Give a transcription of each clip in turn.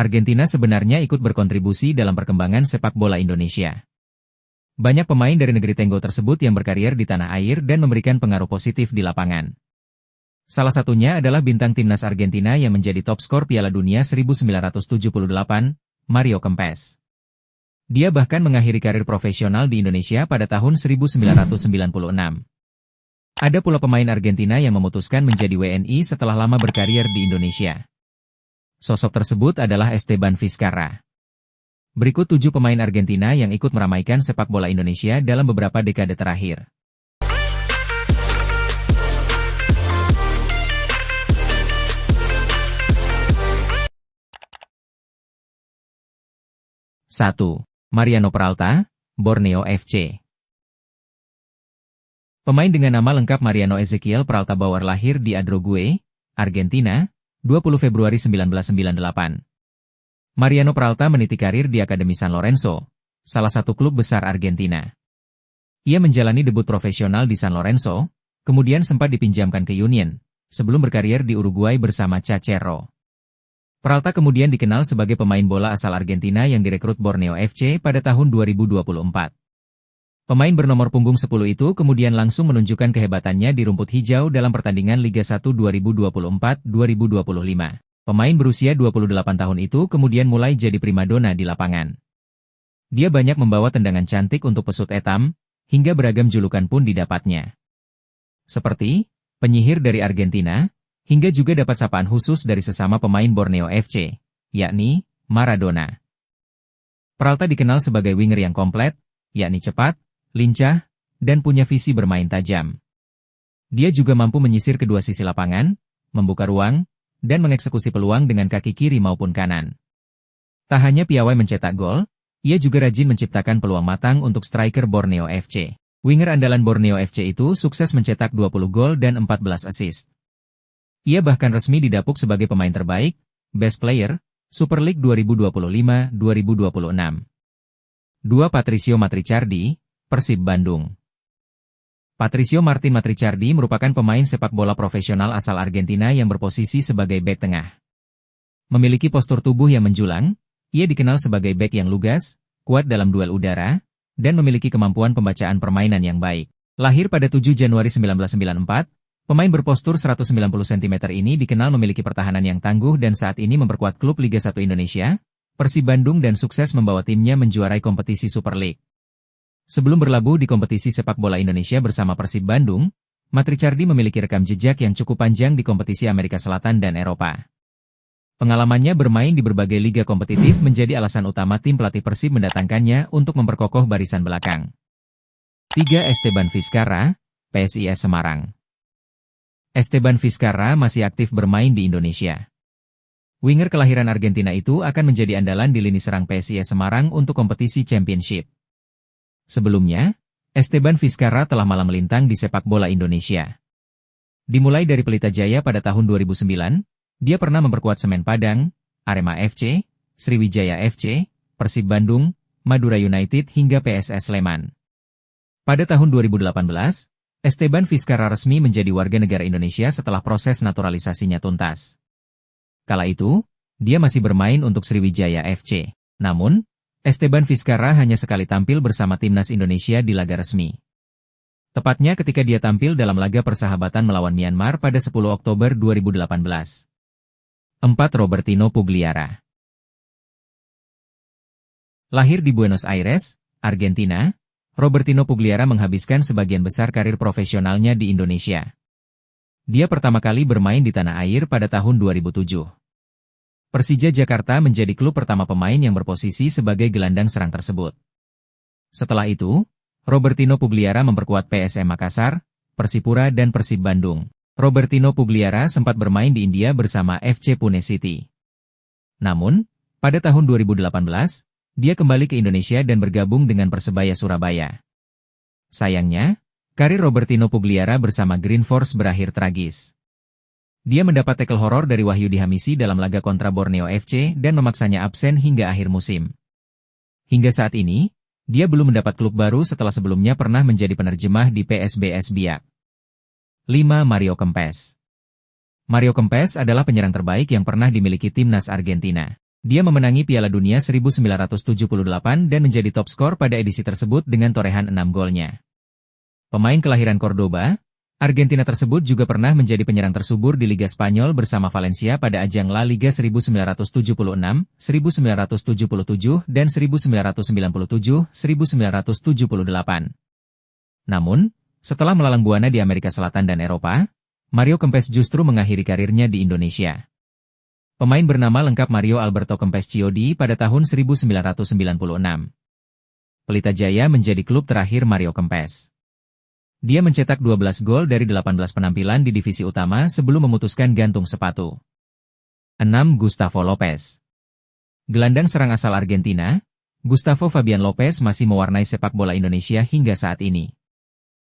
Argentina sebenarnya ikut berkontribusi dalam perkembangan sepak bola Indonesia. Banyak pemain dari negeri tenggo tersebut yang berkarier di tanah air dan memberikan pengaruh positif di lapangan. Salah satunya adalah bintang timnas Argentina yang menjadi top skor Piala Dunia 1978, Mario Kempes. Dia bahkan mengakhiri karir profesional di Indonesia pada tahun 1996. Ada pula pemain Argentina yang memutuskan menjadi WNI setelah lama berkarier di Indonesia. Sosok tersebut adalah Esteban Vizcarra. Berikut 7 pemain Argentina yang ikut meramaikan sepak bola Indonesia dalam beberapa dekade terakhir. 1. Mariano Peralta, Borneo FC. Pemain dengan nama lengkap Mariano Ezequiel Peralta Bauer lahir di Adrogué, Argentina, 20 Februari 1998. Mariano Peralta meniti karir di Akademi San Lorenzo, salah satu klub besar Argentina. Ia menjalani debut profesional di San Lorenzo, kemudian sempat dipinjamkan ke Union, sebelum berkarier di Uruguay bersama Chacero. Peralta kemudian dikenal sebagai pemain bola asal Argentina yang direkrut Borneo FC pada tahun 2024. Pemain bernomor punggung 10 itu kemudian langsung menunjukkan kehebatannya di rumput hijau dalam pertandingan Liga 1 2024-2025. Pemain berusia 28 tahun itu kemudian mulai jadi primadona di lapangan. Dia banyak membawa tendangan cantik untuk pesut etam, hingga beragam julukan pun didapatnya. Seperti, penyihir dari Argentina, hingga juga dapat sapaan khusus dari sesama pemain Borneo FC, yakni Maradona. Peralta dikenal sebagai winger yang komplit, yakni cepat, lincah, dan punya visi bermain tajam. Dia juga mampu menyisir kedua sisi lapangan, membuka ruang, dan mengeksekusi peluang dengan kaki kiri maupun kanan. Tak hanya piawai mencetak gol, ia juga rajin menciptakan peluang matang untuk striker Borneo FC. Winger andalan Borneo FC itu sukses mencetak 20 gol dan 14 assist. Ia bahkan resmi didapuk sebagai pemain terbaik, Best Player, Super League 2025-2026. 2. Patricio Matrichardi, Persib Bandung. Patricio Martin Matrichardi merupakan pemain sepak bola profesional asal Argentina yang berposisi sebagai bek tengah. Memiliki postur tubuh yang menjulang, ia dikenal sebagai bek yang lugas, kuat dalam duel udara, dan memiliki kemampuan pembacaan permainan yang baik. Lahir pada 7 Januari 1994, pemain berpostur 190 cm ini dikenal memiliki pertahanan yang tangguh dan saat ini memperkuat klub Liga 1 Indonesia, Persib Bandung dan sukses membawa timnya menjuarai kompetisi Super League. Sebelum berlabuh di kompetisi sepak bola Indonesia bersama Persib Bandung, Matrichardi memiliki rekam jejak yang cukup panjang di kompetisi Amerika Selatan dan Eropa. Pengalamannya bermain di berbagai liga kompetitif menjadi alasan utama tim pelatih Persib mendatangkannya untuk memperkokoh barisan belakang. 3. Esteban Vizcarra, PSIS Semarang. Esteban Vizcarra masih aktif bermain di Indonesia. Winger kelahiran Argentina itu akan menjadi andalan di lini serang PSIS Semarang untuk kompetisi Championship. Sebelumnya, Esteban Vizcarra telah malang melintang di sepak bola Indonesia. Dimulai dari Pelita Jaya pada tahun 2009, dia pernah memperkuat Semen Padang, Arema FC, Sriwijaya FC, Persib Bandung, Madura United hingga PSS Sleman. Pada tahun 2018, Esteban Vizcarra resmi menjadi warga negara Indonesia setelah proses naturalisasinya tuntas. Kala itu, dia masih bermain untuk Sriwijaya FC. Namun, Esteban Vizcarra hanya sekali tampil bersama timnas Indonesia di laga resmi. Tepatnya ketika dia tampil dalam laga persahabatan melawan Myanmar pada 10 Oktober 2018. 4. Robertino Pugliara. Lahir di Buenos Aires, Argentina, Robertino Pugliara menghabiskan sebagian besar karir profesionalnya di Indonesia. Dia pertama kali bermain di tanah air pada tahun 2007. Persija Jakarta menjadi klub pertama pemain yang berposisi sebagai gelandang serang tersebut. Setelah itu, Robertino Pugliara memperkuat PSM Makassar, Persipura dan Persib Bandung. Robertino Pugliara sempat bermain di India bersama FC Pune City. Namun, pada tahun 2018, dia kembali ke Indonesia dan bergabung dengan Persebaya Surabaya. Sayangnya, karir Robertino Pugliara bersama Green Force berakhir tragis. Dia mendapat tackle horor dari Wahyudi Hamisi dalam laga kontra Borneo FC dan memaksanya absen hingga akhir musim. Hingga saat ini, dia belum mendapat klub baru setelah sebelumnya pernah menjadi penerjemah di PSBS Biak. 5. Mario Kempes. Mario Kempes adalah penyerang terbaik yang pernah dimiliki timnas Argentina. Dia memenangi Piala Dunia 1978 dan menjadi top skor pada edisi tersebut dengan torehan 6 golnya. Pemain kelahiran Cordoba, Argentina tersebut juga pernah menjadi penyerang tersubur di Liga Spanyol bersama Valencia pada ajang La Liga 1976, 1977, dan 1997-1978. Namun, setelah melalang buana di Amerika Selatan dan Eropa, Mario Kempes justru mengakhiri karirnya di Indonesia. Pemain bernama lengkap Mario Alberto Kempes Ciodi pada tahun 1996. Pelita Jaya menjadi klub terakhir Mario Kempes. Dia mencetak 12 gol dari 18 penampilan di divisi utama sebelum memutuskan gantung sepatu. 6. Gustavo Lopez. Gelandang serang asal Argentina, Gustavo Fabian Lopez masih mewarnai sepak bola Indonesia hingga saat ini.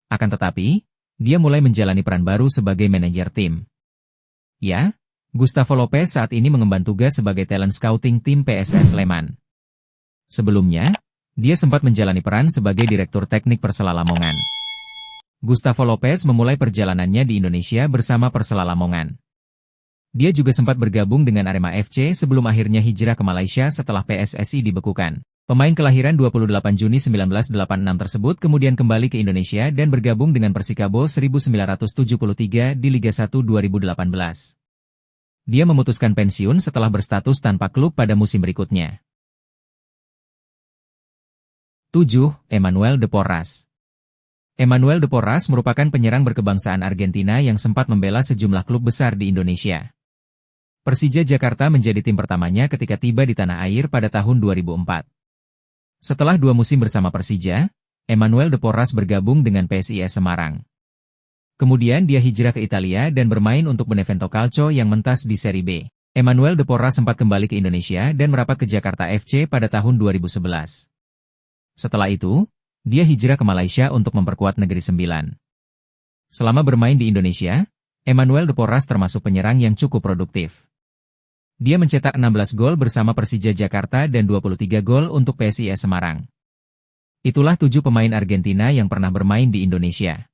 Akan tetapi, dia mulai menjalani peran baru sebagai manajer tim. Ya, Gustavo Lopez saat ini mengemban tugas sebagai talent scouting tim PSS Sleman. Sebelumnya, dia sempat menjalani peran sebagai direktur teknik Persela Lamongan. Gustavo Lopez memulai perjalanannya di Indonesia bersama Persela Lamongan. Dia juga sempat bergabung dengan Arema FC sebelum akhirnya hijrah ke Malaysia setelah PSSI dibekukan. Pemain kelahiran 28 Juni 1986 tersebut kemudian kembali ke Indonesia dan bergabung dengan Persikabo 1973 di Liga 1 2018. Dia memutuskan pensiun setelah berstatus tanpa klub pada musim berikutnya. 7. Emmanuel de Porras. Emmanuel de Porras merupakan penyerang berkebangsaan Argentina yang sempat membela sejumlah klub besar di Indonesia. Persija Jakarta menjadi tim pertamanya ketika tiba di tanah air pada tahun 2004. Setelah 2 musim bersama Persija, Emmanuel de Porras bergabung dengan PSIS Semarang. Kemudian dia hijrah ke Italia dan bermain untuk Benevento Calcio yang mentas di Serie B. Emmanuel de Porras sempat kembali ke Indonesia dan merapat ke Jakarta FC pada tahun 2011. Setelah itu, dia hijrah ke Malaysia untuk memperkuat Negeri Sembilan. Selama bermain di Indonesia, Emmanuel de Porras termasuk penyerang yang cukup produktif. Dia mencetak 16 gol bersama Persija Jakarta dan 23 gol untuk PSIS Semarang. Itulah 7 pemain Argentina yang pernah bermain di Indonesia.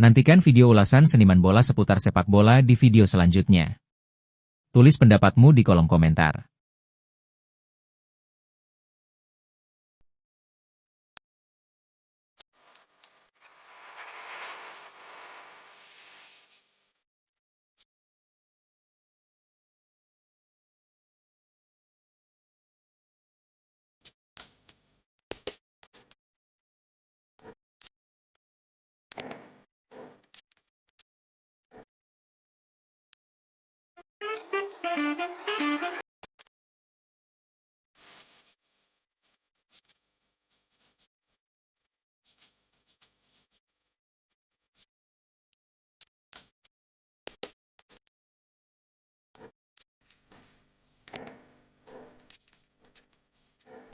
Nantikan video ulasan seniman bola seputar sepak bola di video selanjutnya. Tulis pendapatmu di kolom komentar.